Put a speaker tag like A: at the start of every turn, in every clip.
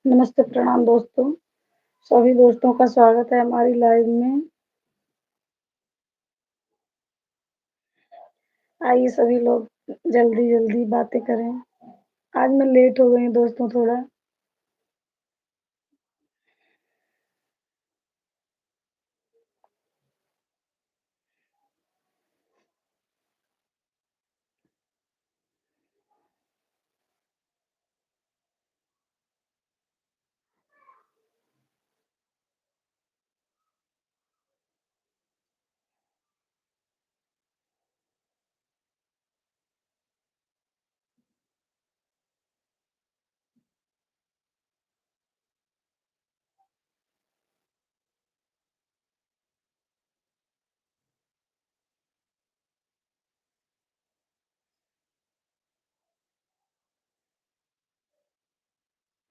A: नमस्ते, प्रणाम दोस्तों। सभी दोस्तों का स्वागत है हमारी लाइव में। आइए सभी लोग जल्दी-जल्दी बातें करें। आज मैं लेट हो गई हूँ दोस्तों थोड़ा।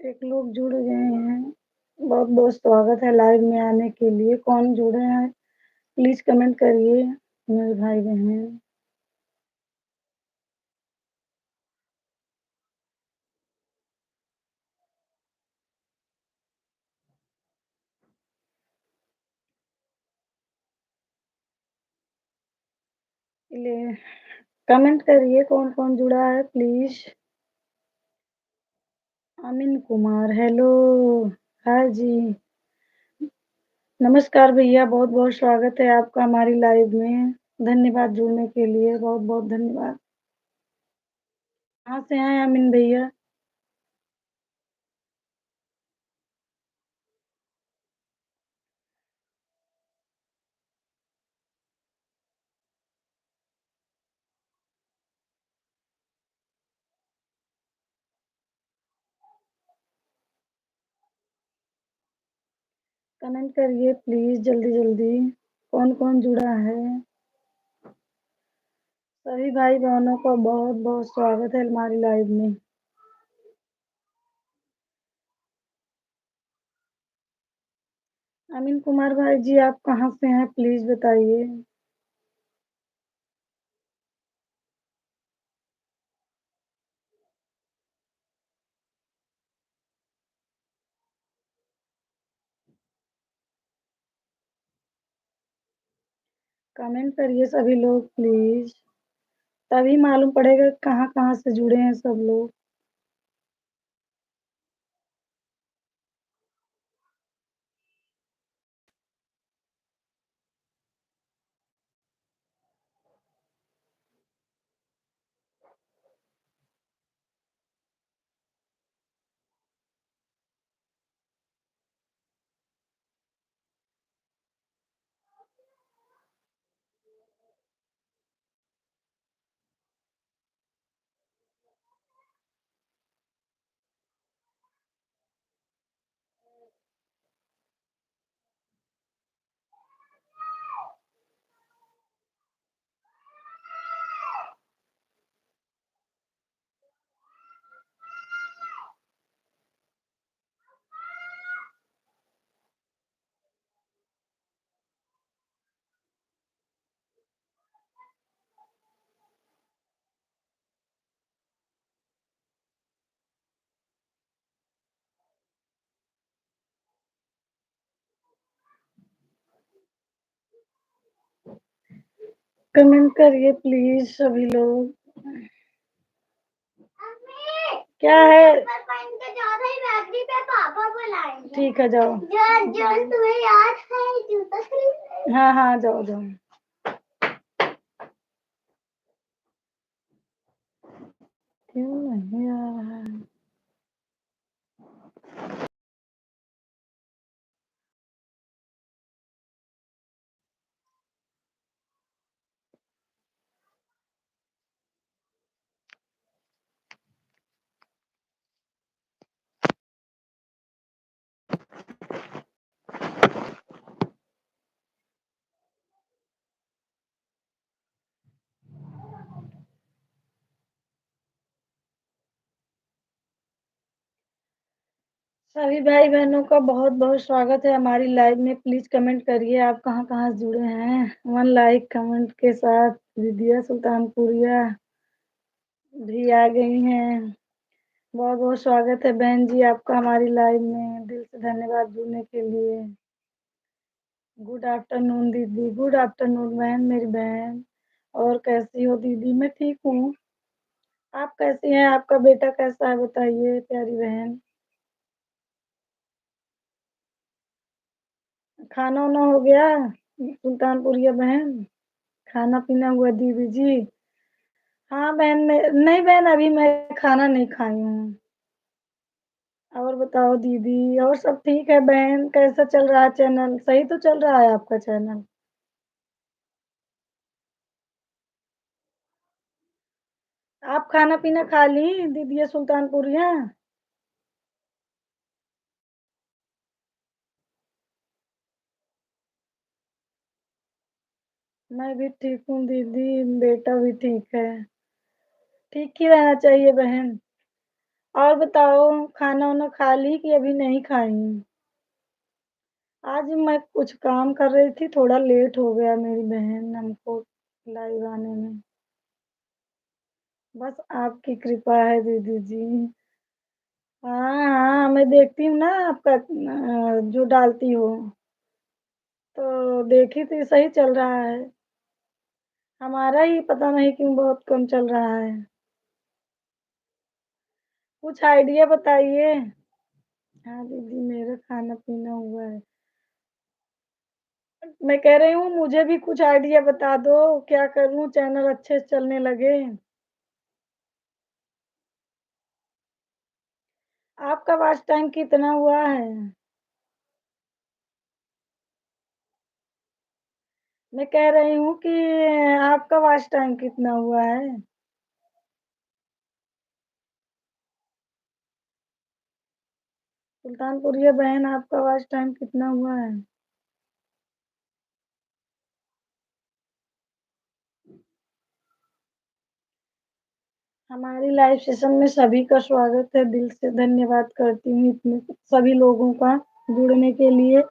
A: एक लोग जुड़ गए हैं। बहुत-बहुत स्वागत है लाइव में आने के लिए। कौन जुड़े हैं प्लीज़ कमेंट करिए मेरे भाई-बहन। ले कमेंट करिए कौन-कौन जुड़ा है प्लीज़। अमिन कुमार हेलो, हाय जी। नमस्कार भैया, बहुत-बहुत स्वागत है आपका हमारी लाइव में। धन्यवाद जुड़ने के लिए, बहुत-बहुत धन्यवाद। कहाँ से हैं अमीन भैया? कमेंट करिए प्लीज़ जल्दी-जल्दी। कौन-कौन जुड़ा है? सभी भाई-बहनों का बहुत-बहुत स्वागत है हमारी लाइव में। अमीन कुमार भाई जी, आप कहाँ से हैं प्लीज़ बताइए? कमेंट करिए सभी लोग प्लीज़, तभी मालूम पड़ेगा कहाँ-कहाँ से जुड़े हैं सब लोग। कमेंट करिए प्लीज़ सभी लोग। क्या है? ठीक है जाओ। तुम्हें याद है जूता खरीदने? हाँ, हाँ, जाओ, जाओ। क्यों नहीं आ रहा है? सभी भाई-बहनों का बहुत-बहुत स्वागत है हमारी लाइव में। प्लीज़ कमेंट करिए आप कहाँ-कहाँ से जुड़े हैं। 1 लाइक कमेंट के साथ विद्या सुल्तानपुरिया भी आ गई हैं। बहुत-बहुत स्वागत है बहन जी आपका हमारी लाइव में। दिल से धन्यवाद जुड़ने के लिए। गुड आफ्टरनून दीदी, गुड आफ्टरनून बहन मेरी बहन। और कैसी हो दीदी? मैं ठीक हूँ। आप कैसी हैं? आपका बेटा कैसा है बताइए प्यारी बहन? खाना-वाना हो गया सुल्तानपुरिया बहन? खाना-पीना हुआ दीदी जी? हाँ बहन मैं नहीं बहन अभी मैं खाना नहीं खाई हूँ। और बताओ दीदी और सब ठीक है बहन? कैसा चल रहा है चैनल? सही तो चल रहा है आपका चैनल? आप खाना-पीना खा ली दीदिया सुल्तानपुरिया? मैं भी ठीक हूँ दीदी, बेटा भी ठीक है। ठीक ही रहना चाहिए बहन। और बताओ खाना-वाना खा ली कि अभी नहीं खाई? आज मैं कुछ काम कर रही थी, थोड़ा लेट हो गया मेरी बहन हमको लाइव आने में। बस आपकी कृपा है दीदी जी। हाँ, हाँ, मैं देखती हूँ ना आपका जो डालती हो, तो देखी थी सही चल रहा है। हमारा ही पता नहीं क्यों बहुत कम चल रहा है। कुछ आइडिया बताइए। हाँ दीदी मेरा खाना-पीना हुआ है। मैं कह रही हूँ मुझे भी कुछ आइडिया बता दो, क्या करूँ चैनल अच्छे से चलने लगे? आपका वॉच टाइम कितना हुआ है? मैं कह रही हूँ कि आपका वॉच टाइम कितना हुआ है? सुल्तानपुरिया बहन आपका वॉच टाइम कितना हुआ है? हमारी लाइव सेशन में सभी का स्वागत है। दिल से धन्यवाद करती हूँ इतने सभी लोगों का जुड़ने के लिए।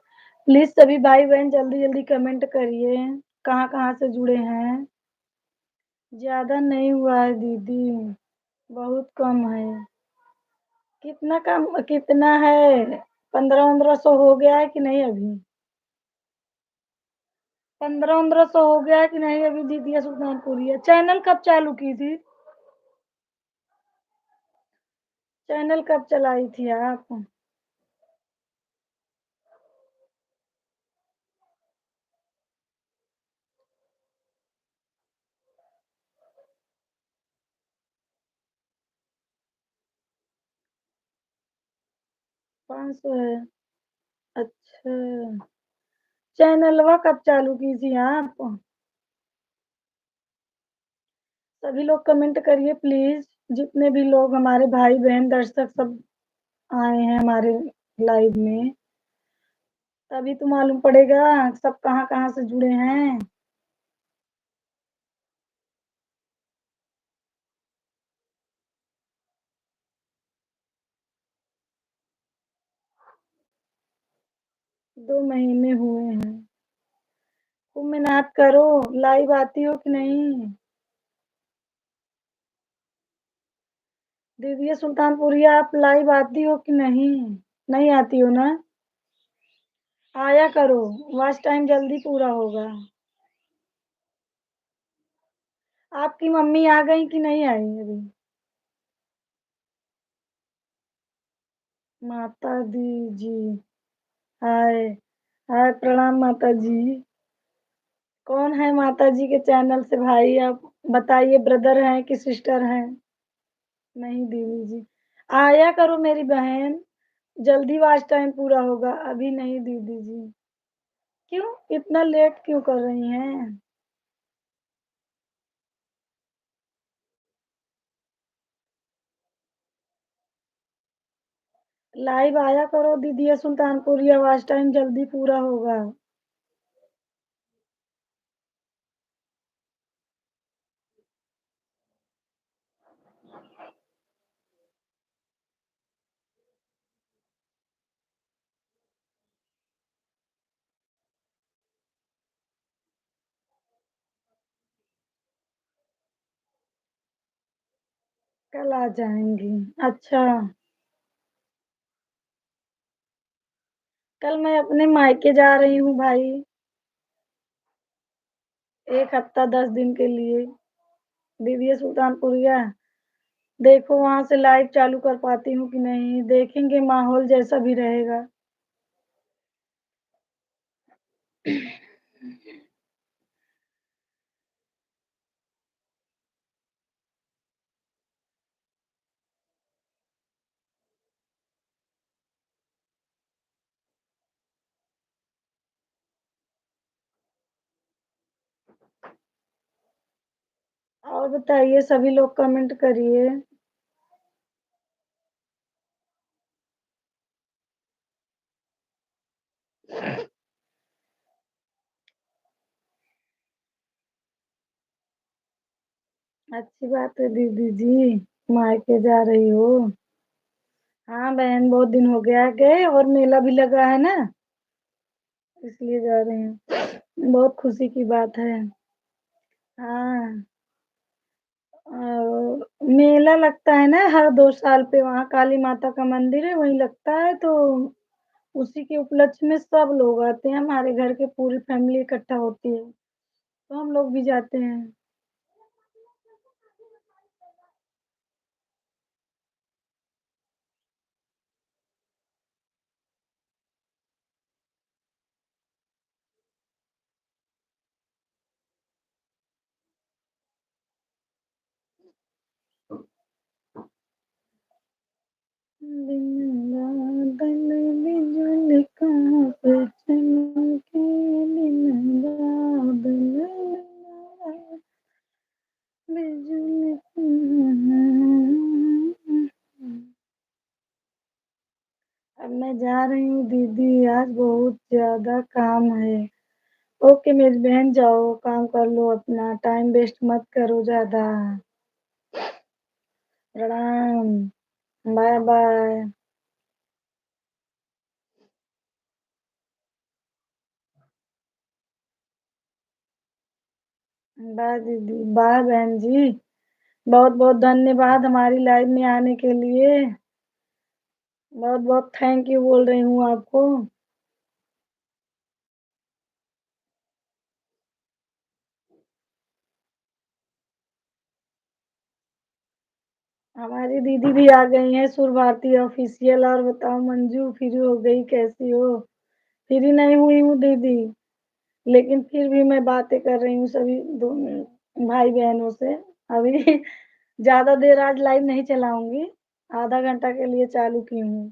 A: प्लीज़ सभी भाई-बहन जल्दी-जल्दी कमेंट करिए, कहाँ-कहाँ से जुड़े हैं? ज़्यादा नहीं हुआ है दीदी, बहुत कम है। कितना है? 15-15 सौ हो गया है कि नहीं अभी? 15-15 सौ हो गया है कि नहीं अभी दीदी सुल्तानपुरिया? चैनल कब चालू की थी? चैनल कब चलाई थी आप? 500 है। अच्छा, चैनलवा कब चालू की थी आप? सभी लोग कमेंट करिए प्लीज़, जितने भी लोग हमारे भाई-बहन दर्शक सब आए हैं हमारे लाइव में, तभी तो मालूम पड़ेगा सब कहाँ-कहाँ से जुड़े हैं। 2 महीने हुए हैं। खूब मेहनत करो, लाइव आती हो कि नहीं? दीदी सुल्तानपुरिया आप लाइव आती हो कि नहीं? नहीं आती हो ना? आया करो, वॉच टाइम जल्दी पूरा होगा। आपकी मम्मी आ गई कि नहीं आई अभी? माता दी जी, हाय, हाय प्रणाम माता जी। कौन है माता जी के चैनल से भाई आप बताइए ब्रदर हैं कि सिस्टर हैं? नहीं दीदी जी। आया करो मेरी बहन, जल्दी वॉच टाइम पूरा होगा, अभी नहीं दीदी जी। क्यों? इतना लेट क्यों कर रही हैं? लाइव आया करो दीदी सुल्तानपुरिया वॉच टाइम जल्दी पूरा होगा। कल आ जाएँगी। अच्छा, कल मैं अपने मायके जा रही हूँ भाई, 1 हफ्ता 10 दिन के लिए, दीदी सुल्तानपुरिया। देखो वहाँ से लाइव चालू कर पाती हूँ कि नहीं, देखेंगे माहौल जैसा भी रहेगा। और बताइए सभी लोग कमेंट करिए। अच्छी बात है दीदी जी, मायके जा रही हो। हाँ बहन बहुत दिन हो गया गए और मेला भी लगा है ना, इसलिए जा रहे हैं। बहुत खुशी की बात है। हाँ, मेला लगता है ना हर 2 साल पे, वहाँ काली माता का मंदिर है, वहीं लगता है तो उसी के उपलक्ष्य में सब लोग आते हैं, हमारे घर की पूरी फैमिली इकट्ठा होती है, तो हम लोग भी जाते हैं। बिन बादल बिजुली कहाँ पे चमके, बिन बादल बिजुली अब मैं जा रही हूँ दीदी, आज बहुत ज़्यादा काम है। ओके मेरी बहन जाओ, काम कर लो अपना, टाइम वेस्ट मत करो ज़्यादा। प्रणाम, बाय बाय। बाय दीदी, बाय बहन जी। बहुत-बहुत धन्यवाद हमारी लाइव में आने के लिए। बहुत-बहुत थैंक यू बोल रही हूँ आपको। हमारी दीदी भी आ गई हैं सुर भारती ऑफिशियल। और बताओ मंजू फ्री हो गई, कैसी हो? फ्री नहीं हुई हूँ दीदी, लेकिन फिर भी मैं बातें कर रही हूँ सभी दोनों भाई बहनों से। अभी ज़्यादा देर आज लाइव नहीं चलाऊँगी, आधा घंटा के लिए चालू की हूँ।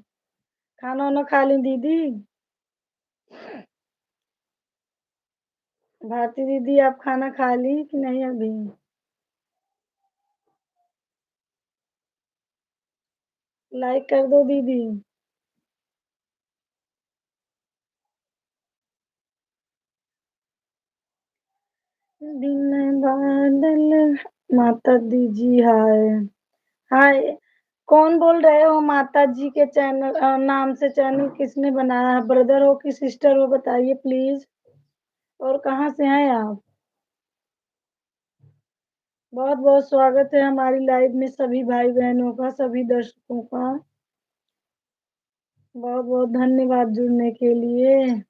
A: खाना-वाना खा ली दीदी? भारती दीदी आप खाना खा ली कि नहीं अभी? लाइक कर दो दीदी। बिन बादल माता दीजिए हाय। हाय, कौन बोल रहे हो? माता जी के चैनल नाम से चैनल किसने बनाया है? ब्रदर हो कि सिस्टर हो बताइए प्लीज। और कहाँ से हैं आप? बहुत बहुत स्वागत है हमारी लाइव में सभी भाई बहनों का, सभी दर्शकों का। बहुत बहुत धन्यवाद जुड़ने के लिए।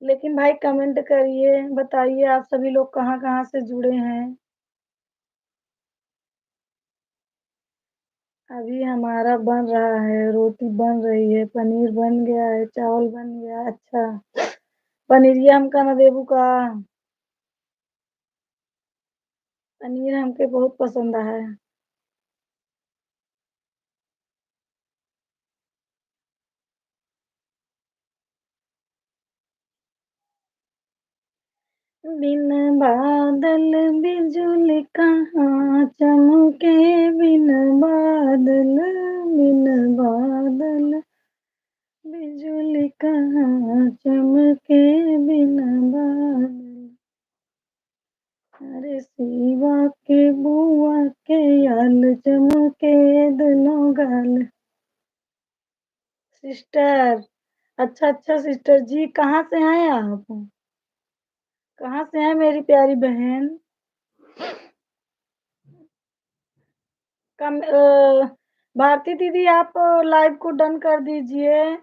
A: लेकिन भाई कमेंट करिए, बताइए आप सभी लोग कहाँ कहाँ से जुड़े हैं। अभी हमारा बन रहा है, रोटी बन रही है, पनीर बन गया है, चावल बन गया है। अच्छा, पनीरिया हमका न देबू का। पनीर हमके बहुत पसंद है। बिन बादल बिजुली कहाँ चमके, बिन बादल बिन बादल बिजुली कहाँ चमके, बिन बादल। अरे शिवा के बुआ के आल चमके दोनों गाल। सिस्टर, अच्छा अच्छा सिस्टर जी, कहाँ से हैं आप? कहाँ से हैं मेरी प्यारी बहन? भारती दीदी आप लाइव को डन कर दीजिए।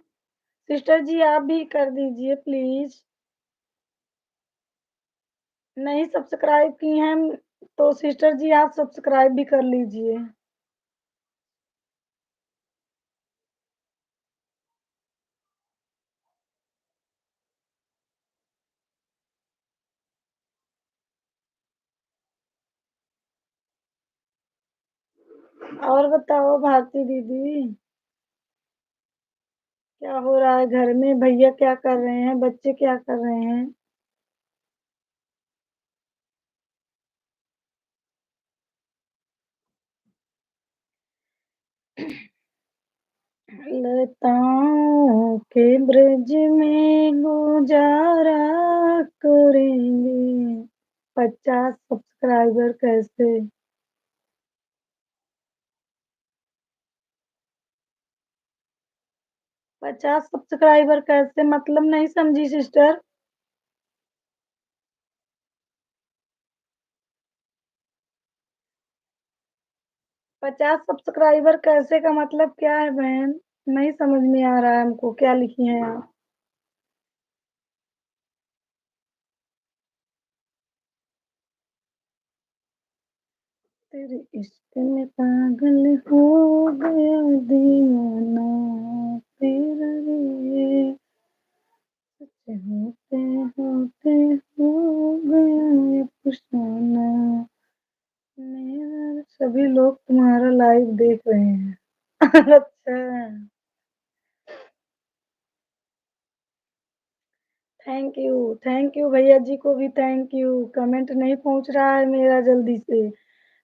A: सिस्टर जी आप भी कर दीजिए प्लीज़। नहीं सब्सक्राइब की हैं तो सिस्टर जी आप सब्सक्राइब भी कर लीजिए। और बताओ भारती दीदी, क्या हो रहा है घर में? भैया क्या कर रहे हैं? बच्चे क्या कर रहे हैं? लताओं के ब्रज में गुजारा करेंगे। 50 सब्सक्राइबर कैसे? 50 सब्सक्राइबर कैसे मतलब नहीं समझी सिस्टर। 50 सब्सक्राइबर कैसे का मतलब क्या है बहन? नहीं समझ में आ रहा है हमको, क्या लिखी हैं आप? तेरे इश्क में पागल हो गया दीवाना तेरा रे, सच होते होते हो गया अफसाना मेरा। सभी लोग तुम्हारा लाइव देख रहे हैं। अच्छा, थैंक यू भैया जी को भी थैंक यू। कमेंट नहीं पहुंच रहा है मेरा जल्दी से।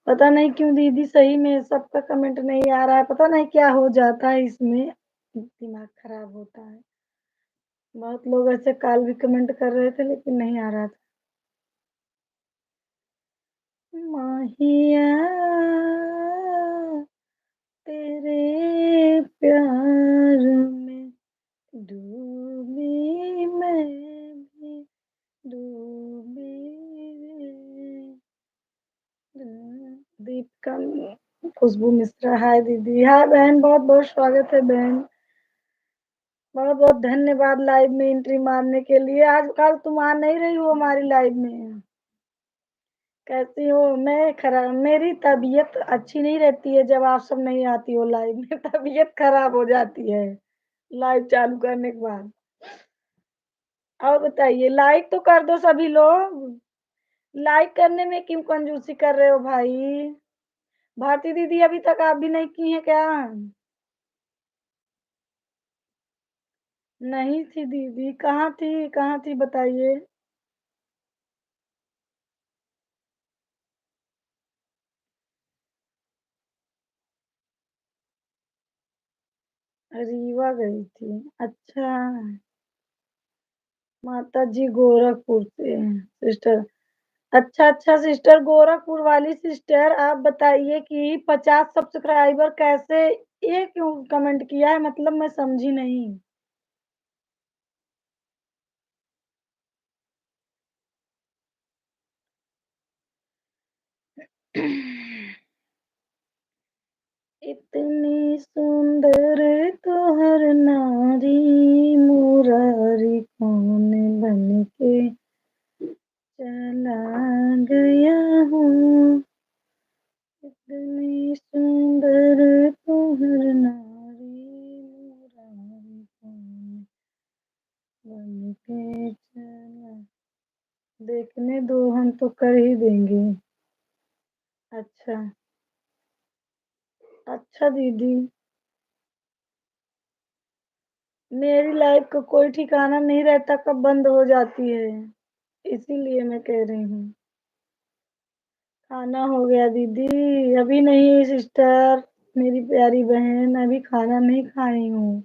A: पता नहीं क्यों दीदी, सही में सबका कमेंट नहीं आ रहा है, पता नहीं क्या हो जाता है इसमें, दिमाग खराब होता है। बहुत लोग ऐसे कल भी कमेंट कर रहे थे लेकिन नहीं आ रहा था। माहिया तेरे प्यार में डूबी मैं भी डूबी रे। दीपिका खुशबू मिश्रा, हाय दीदी, हाय बहन, बहुत बहुत स्वागत है बहन। बहुत बहुत धन्यवाद लाइव में एंट्री मारने के लिए। आजकल तुम आ नहीं रही हो हमारी लाइव में। कैसी हो? मैं खराब, मेरी तबीयत अच्छी नहीं रहती है जब आप सब नहीं आती हो लाइव में। तबीयत खराब हो जाती है लाइव चालू करने के बाद। और बताइए, लाइक तो कर दो सभी लोग। लाइक करने में क्यों कंजूसी कर रहे हो भाई? भारती दीदी अभी तक आप भी नहीं की हैं क्या? नहीं थी दीदी, कहाँ थी कहाँ थी बताइए। रीवा गई थी, अच्छा। माता जी गोरखपुर से हैं, सिस्टर। अच्छा अच्छा सिस्टर, गोरखपुर वाली सिस्टर, आप बताइए कि 50 सब्सक्राइबर कैसे, ये क्यों कमेंट किया है मतलब मैं समझी नहीं। इतनी सुंदर तो हर नारी मुरारी कौन बन के चला गया हूँ। इतनी सुंदर तो हर नारी मुरारी कौन बन के चला। देखने दो, हम तो कर ही देंगे। अच्छा, अच्छा दीदी, मेरी लाइफ का कोई ठिकाना नहीं रहता कब बंद हो जाती है, इसीलिए मैं कह रही हूँ। खाना हो गया दीदी? अभी नहीं सिस्टर, मेरी प्यारी बहन, अभी खाना नहीं खाई हूँ।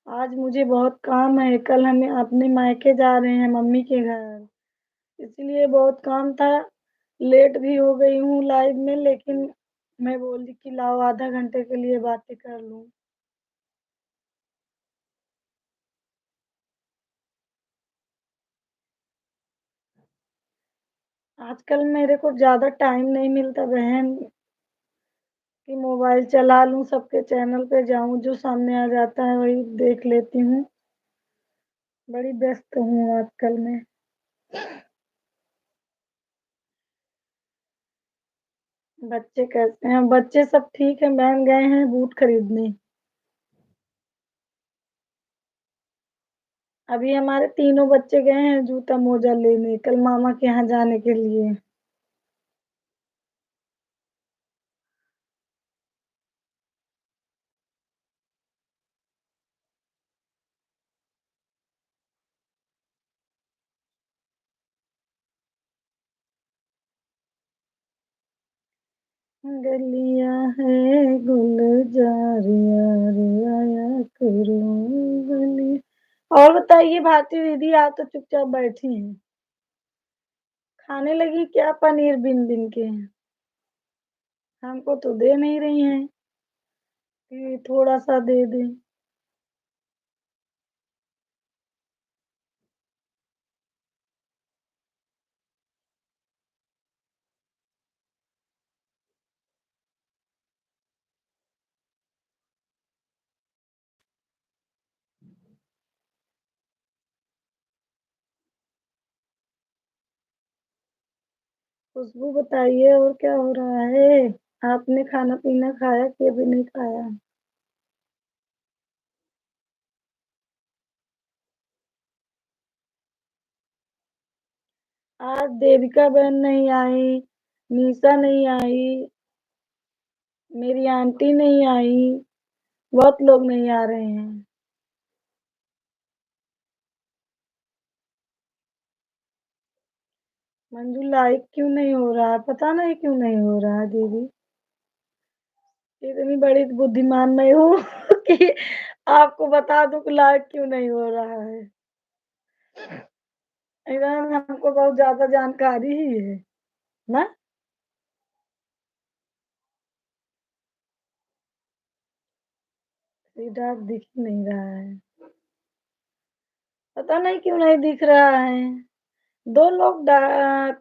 A: आज मुझे बहुत काम है, कल हमें अपने मायके जा रहे हैं मम्मी के घर, इसलिए बहुत काम था। लेट भी हो गई हूँ लाइव में, लेकिन मैं बोली कि लाओ आधा घंटे के लिए बातें कर लूँ। आजकल मेरे को ज़्यादा टाइम नहीं मिलता बहन, कि मोबाइल चला लूँ, सबके चैनल पे जाऊँ, जो सामने आ जाता है वही देख लेती हूँ। बड़ी व्यस्त हूँ आजकल मैं। बच्चे कैसे हैं? बच्चे सब ठीक हैं, बहन गए हैं बूट खरीदने। अभी हमारे तीनों बच्चे गए हैं जूता-मोजा लेने, कल मामा के यहाँ जाने के लिए। गलियां है गुलजार यार आया करो गली। और बताइए भारती दीदी, आप तो चुपचाप बैठी हैं। खाने लगी क्या पनीर बिन बिन के? हमको तो दे नहीं रही हैं कि थोड़ा सा दे दें। खुशबू बताइए और क्या हो रहा है? आपने खाना पीना खाया कि अभी नहीं खाया? आज देविका बहन नहीं आई, निशा नहीं आई, मेरी आंटी नहीं आई, बहुत लोग नहीं आ रहे हैं। मंजू लाइक क्यों नहीं हो रहा है? पता नहीं क्यों नहीं हो रहा है दीदी। इतनी बड़ी बुद्धिमान मैं हूँ कि आपको बता दूं कि लाइक क्यों नहीं हो रहा है। इधर हमको बहुत ज्यादा जानकारी ही है ना। सीधा दिख ही नहीं रहा है। पता नहीं क्यों नहीं दिख रहा है। दो लोग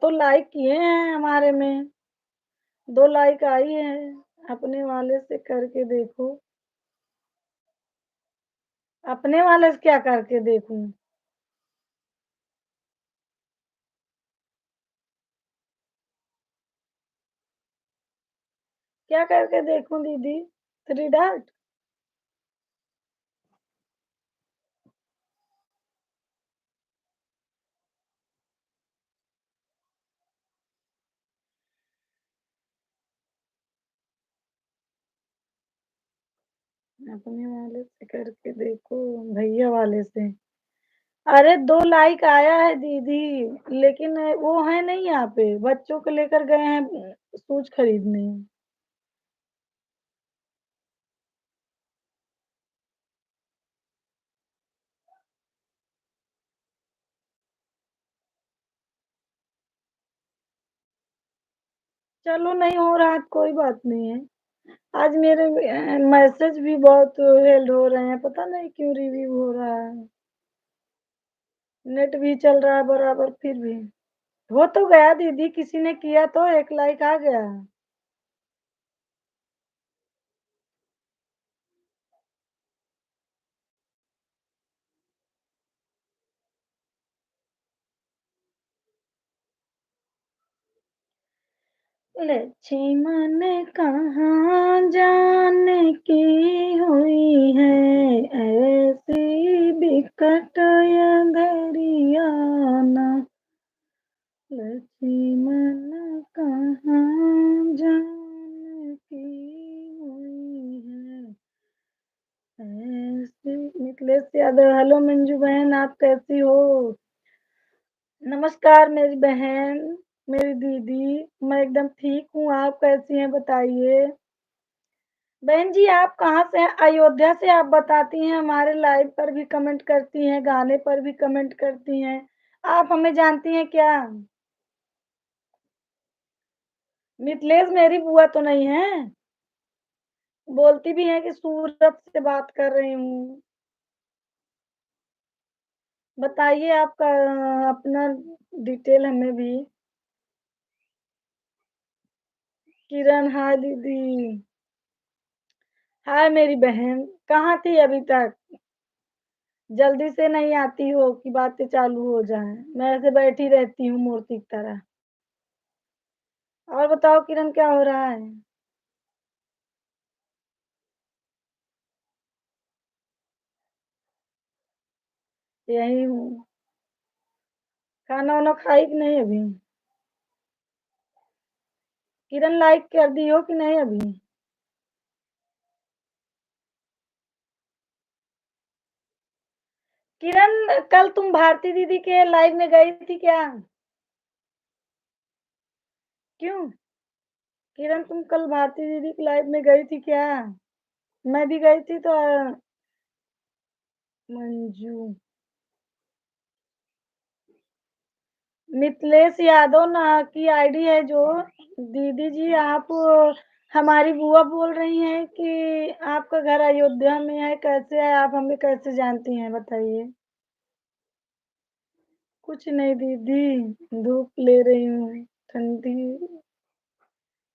A: तो लाइक किए हैं हमारे में। दो लाइक आई है। अपने वाले से करके देखो। अपने वाले से क्या करके देखूं? क्या करके देखूं दीदी? Three dot. अपने वाले से करके देखो, भैया वाले से। अरे दो लाइक आया है दीदी, लेकिन वो है नहीं यहाँ पे, बच्चों को लेकर गए हैं शूज खरीदने। चलो नहीं हो रहा तो कोई बात नहीं है। आज मेरे मैसेज भी बहुत हेल्ड हो रहे हैं, पता नहीं क्यों रिव्यू हो रहा है। नेट भी चल रहा है बराबर फिर भी। हो तो गया दीदी, किसी ने किया तो एक लाइक आ गया। लक्ष्मण कहाँ जाने की हुई है, ऐसी बिकट घड़िया ना। लक्ष्मण कहाँ जाने की हुई है, ऐसी। मिथिलेश यादव, हेलो मंजू बहन, आप कैसी हो? नमस्कार मेरी बहन, मेरी दीदी। मैं एकदम ठीक हूँ, आप कैसी हैं बताइए? बहन जी आप कहाँ से हैं? अयोध्या से। आप बताती हैं, हमारे लाइव पर भी कमेंट करती हैं, गाने पर भी कमेंट करती हैं। आप हमें जानती हैं क्या? मिथिलेश मेरी बुआ तो नहीं है? बोलती भी हैं कि सूरत से बात कर रही हूँ। बताइए आपका अपना डिटेल हमें भी। किरण, हाय दीदी। हाय मेरी बहन, कहाँ थी अभी तक? जल्दी से नहीं आती हो कि बातें चालू हो जाएँ। मैं ऐसे बैठी रहती हूँ मूर्ति की तरह। और बताओ किरण क्या हो रहा है? यही हूँ। खाना-वाना खाई कि नहीं अभी? किरण लाइक कर दी हो कि नहीं अभी? किरण कल तुम भारती दीदी के लाइव में गई थी क्या? क्यों? किरण तुम कल भारती दीदी की लाइव में गई थी क्या? मैं भी गई थी तो मंजू मिथिलेश यादव ना की आईडी है जो। दीदी जी आप हमारी बुआ बोल रही हैं कि आपका घर अयोध्या में है, कैसे है? आप हमें कैसे जानती हैं बताइए? कुछ नहीं दीदी, धूप ले रही हूँ, ठंडी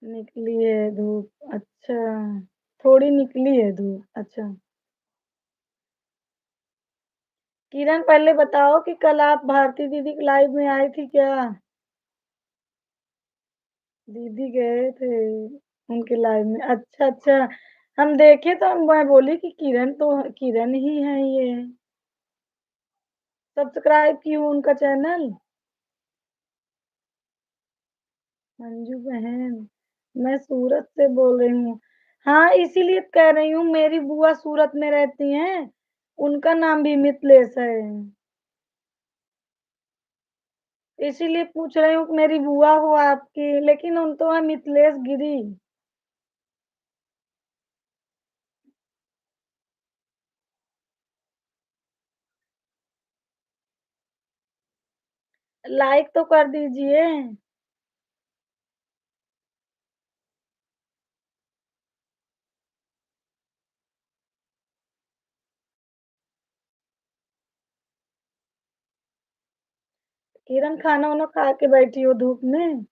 A: निकली है धूप। अच्छा, थोड़ी निकली है धूप, अच्छा। किरण पहले बताओ कि कल आप भारती दीदी के लाइव में आई थी क्या? दीदी गए थे उनके लाइव में, अच्छा अच्छा। हम देखे तो मैं बोली कि किरण तो किरण ही है ये। सब्सक्राइब की हूँ उनका चैनल। मंजू बहन, मैं सूरत से बोल रही हूँ। हाँ इसीलिए कह रही हूँ, मेरी बुआ सूरत में रहती हैं, उनका नाम भी मिथिलेश है। इसीलिए पूछ रही हूँ कि मेरी बुआ हो आपकी, लेकिन उन तो है मिथिलेश गिरी। लाइक तो कर दीजिए। किरण खाना वाना खा के बैठी हो धूप में?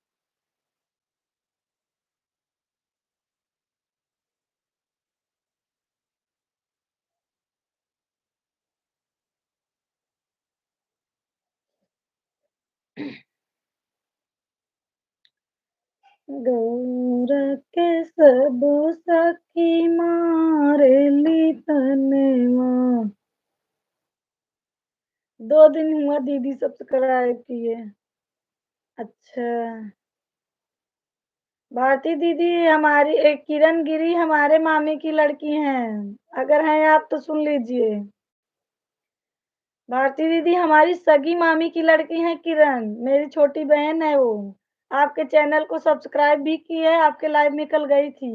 A: गौर के सब सखी मारेली तनवा। 2 दिन हुआ दीदी सब्सक्राइब किए। अच्छा, भारती दीदी हमारी एक किरण गिरी हमारे मामी की लड़की हैं। अगर हैं आप तो सुन लीजिए। भारती दीदी हमारी सगी मामी की लड़की हैं किरण, मेरी छोटी बहन है वो। आपके चैनल को सब्सक्राइब भी की है, आपके लाइव में कल गई थी।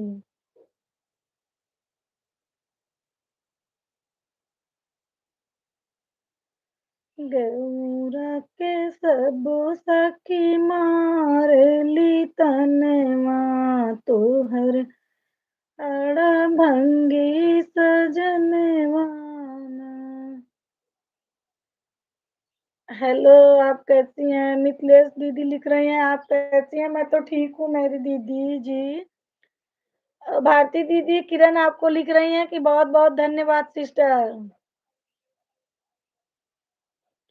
A: गौरा के सब सखी मारेली तनवा तोहर अड़भंगी सजनवा ना। हेलो, आप कैसी हैं? मिथिलेश दीदी लिख रही हैं, आप कैसी हैं? मैं तो ठीक हूँ मेरी दीदी जी। भारती दीदी किरण आपको लिख रही हैं कि बहुत बहुत धन्यवाद सिस्टर।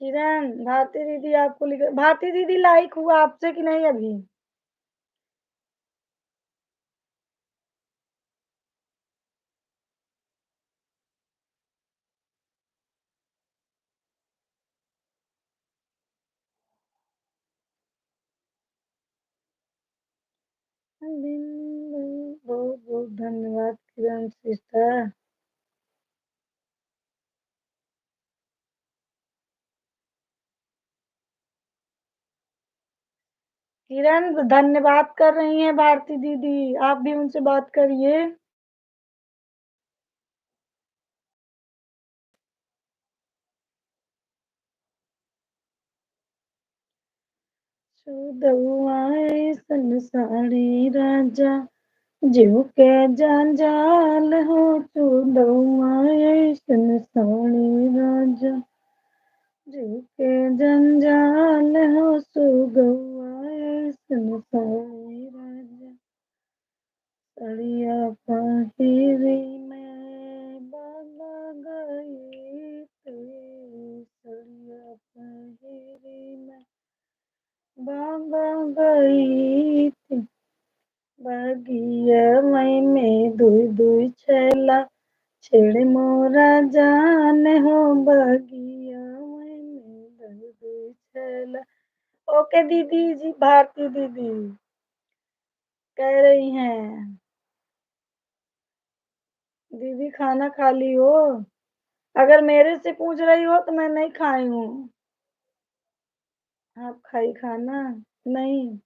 A: किरण भारती दीदी आपको लिख, भारती दीदी लाइक हुआ आपसे कि नहीं अभी? बहुत बहुत धन्यवाद किरण सिस्टर। किरण धन्यवाद कर रही हैं भारती दीदी, आप भी उनसे बात करिए। आए संसारी राजा जीव के जंजाल हो। आए संसारी राजा जीव के जंजाल हो। आए संसारी राजा सड़िया पहिरी गई थी बगिया मई में दुई दुई छैला छेड़े मोरा जान हो बगिया मई में दुई दुई छैला। ओके दीदी जी, भारती दीदी कह रही हैं, दीदी खाना खा ली हो? अगर मेरे से पूछ रही हो तो मैं नहीं खाई हूँ। आप खाई खाना? नहीं,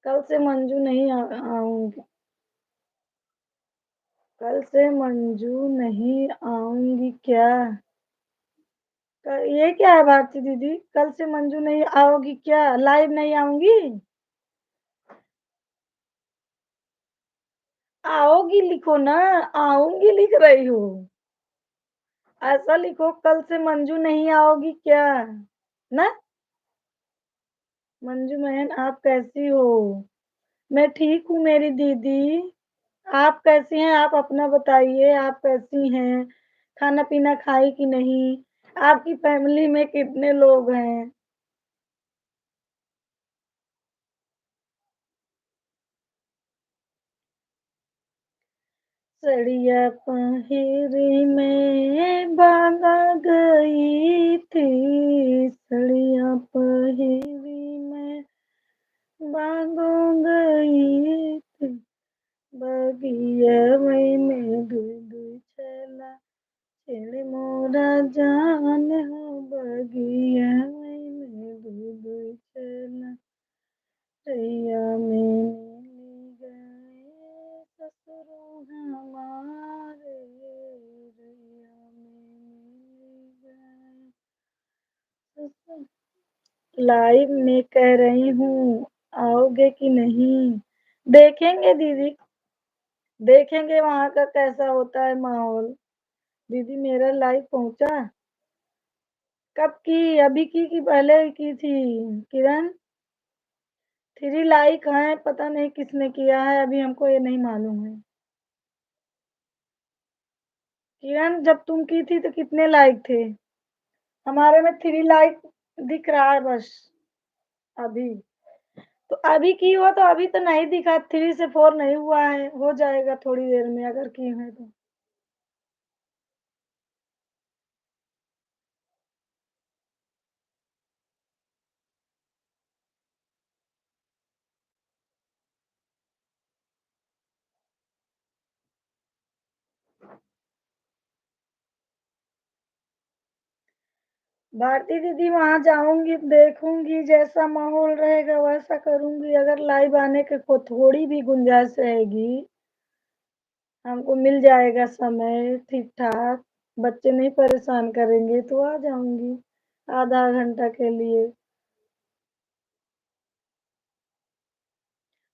A: कल से मंजू नहीं आऊंगी। कल से मंजू नहीं आऊंगी क्या? ये क्या है भारती दीदी, कल से मंजू नहीं आओगी क्या, लाइव नहीं आऊंगी? आओगी लिखो ना, आऊंगी लिख रही हो? ऐसा लिखो, कल से मंजू नहीं आओगी क्या, ना? मंजू बहन आप कैसी हो? मैं ठीक हूँ मेरी दीदी। आप कैसी हैं? आप अपना बताइए, आप कैसी हैं? खाना पीना खाई कि नहीं? आपकी फैमिली में कितने लोग हैं? सड़िया पहिरी में बांधा गई थी, सड़िया पहिरी में बांधो गई थी बगिया मई में दुई दुई छैला छेड़े मोरा जान हो बगिया मई में दुई दुई छैला रैया में मिली गए ससुरो हमारे रैया में मिली गए ससुर। लाइव में कह रही हूँ, आओगे कि नहीं? देखेंगे दीदी, देखेंगे वहां का कैसा होता है माहौल। दीदी मेरा लाइव पहुंचा? कब की, अभी की पहले की थी? किरण, 3 लाइक हैं, पता नहीं किसने किया है, अभी हमको ये नहीं मालूम है। किरण जब तुम की थी तो कितने लाइक थे? हमारे में 3 लाइक दिख रहा है बस अभी। तो अभी की हो तो अभी तो नहीं दिखा, 3 से 4 नहीं हुआ है, हो जाएगा थोड़ी देर में अगर की है तो। भारती दीदी वहां जाऊंगी, देखूंगी, जैसा माहौल रहेगा वैसा करूंगी। अगर लाइव आने के को थोड़ी भी गुंजाइश रहेगी, हमको मिल जाएगा समय ठीक ठाक, बच्चे नहीं परेशान करेंगे तो आ जाऊंगी आधा घंटा के लिए।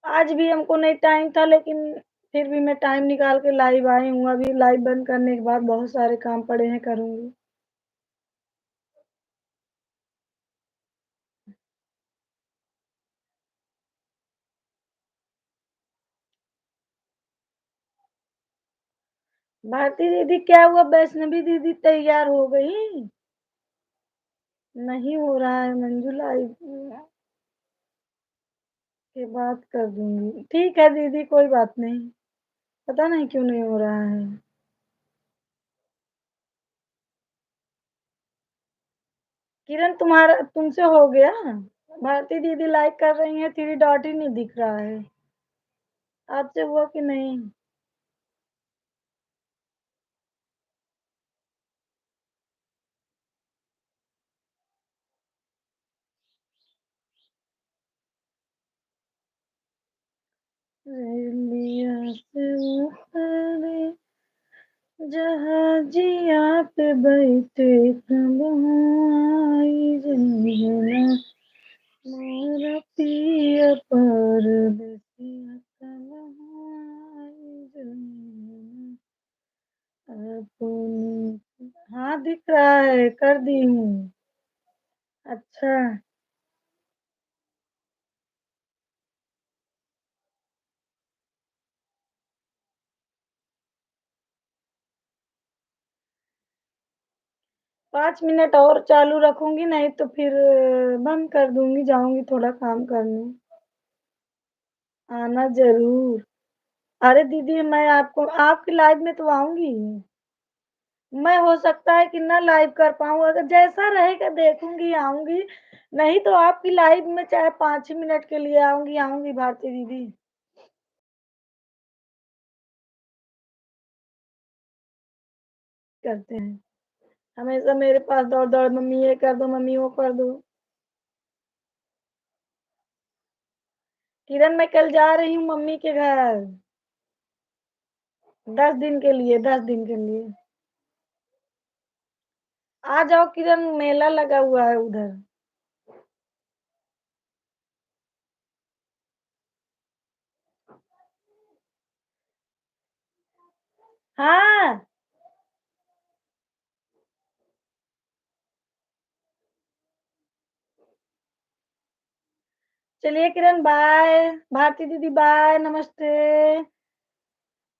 A: आज भी हमको नहीं टाइम था, लेकिन फिर भी मैं टाइम निकाल के लाइव आई हूँ। अभी लाइव बंद करने के बाद बहुत सारे काम पड़े हैं, करूंगी। भारती दीदी क्या हुआ, वैष्णवी दीदी तैयार हो गई? नहीं हो रहा है मंजू, लाइव के बाद कर दूंगी। ठीक है दीदी, कोई बात नहीं, पता नहीं क्यों नहीं हो रहा है। किरण तुम्हारा तुमसे हो गया? भारती दीदी लाइक कर रही है, 3 डॉट ही नहीं दिख रहा है। आपसे हुआ कि नहीं? रेलिया से उतरे जहाजिया पे बैठे कब आई जंगला मोरा पिया परदेसिया कब आई जंगला अपनी। हाँ दिख रहा है, कर दी हूँ। अच्छा, 5 मिनट और चालू रखूँगी, नहीं तो फिर बंद कर दूँगी, जाऊँगी थोड़ा काम करने। आना ज़रूर। अरे दीदी मैं आपको आपकी लाइव में तो आऊँगी। मैं हो सकता है कि ना लाइव कर पाऊँ, अगर जैसा रहेगा देखूँगी, आऊँगी। नहीं तो आपकी लाइव में चाहे 5 ही मिनट के लिए आऊँगी, आऊँगी भारती दीदी। करते हैं। हमेशा मेरे पास दौड़-दौड़ मम्मी ये कर दो, मम्मी वो कर दो। किरण मैं कल जा रही हूँ मम्मी के घर, 10 दिन के लिए, 10 दिन के लिए। आ जाओ किरण मेला लगा हुआ है उधर। हाँ, चलिए किरण बाय, भारती दीदी बाय, नमस्ते।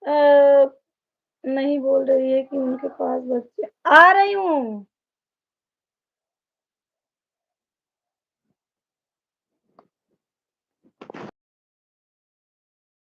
A: अ, नहीं बोल रही है कि उनके पास बच्चे आ रही हूँ।